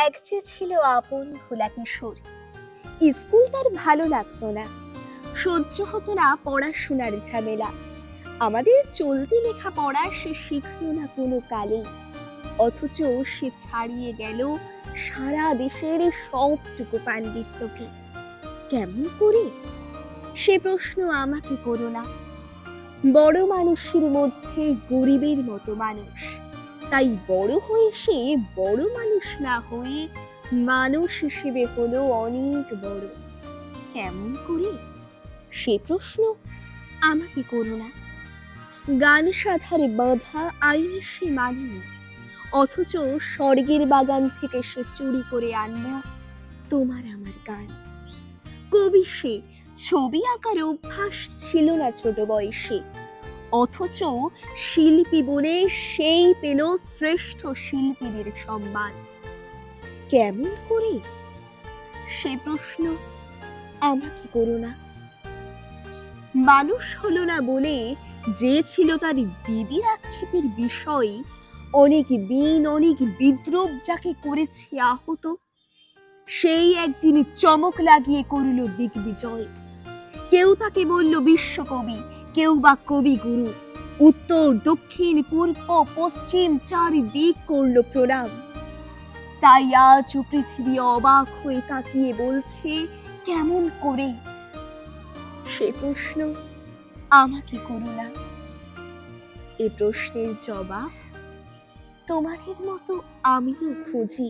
এক যে ছিল আপন ভোলা কিশোর। স্কুল তার ভালো লাগতো না, সহ্য হতো না পড়াশোনার ঝামেলা। আমাদের চলতি লেখাপড়া সে শিখলো না কোনো কালে, অথচ সে ছাড়িয়ে গেল সারা দেশের সবটুকু পাণ্ডিত্যকে। কেমন করে? সে প্রশ্ন আমাকে করো না। বড় মানুষের মধ্যে গরিবের মতো মানুষ, তাই বড় হয়ে সে বড় মানুষ না হয়ে মানুষ হিসেবে হলো অনেক বড়। কেমন করে? সে প্রশ্ন আমাকে করো না। গান সাধারে বাঁধা আইন সে মানেনি, অথচ স্বর্গের বাগান থেকে সে চুরি করে আনলো তোমার আমার গান। কবি সে, ছবি আঁকার অভ্যাস ছিল না ছোট বয়সে, অথচ শিল্পী বলে সেই পেল শ্রেষ্ঠ শিল্পীদের সম্মান। কেমন করে? সে প্রশ্ন আমাকে করো না। মানুষ হলো না বলে যে ছিল তার দিদির আক্ষেপের বিষয়, অনেক দিন অনেক বিদ্রোহ যাকে করেছে আহত, সেই একদিন চমক লাগিয়ে করল দিগ্বিজয়। কেউ তাকে বলল বিশ্বকবি, কেউ বা কবিগুরু। উত্তর দক্ষিণ পূর্ব পশ্চিম চারিদিক করল প্রণাম। তাই আজও পৃথিবী অবাক হয়ে তাকিয়ে বলছে কেমন করে? সে প্রশ্ন আমাকে করো না। এ প্রশ্নের জবাব তোমাদের মতো আমিও খুঁজি।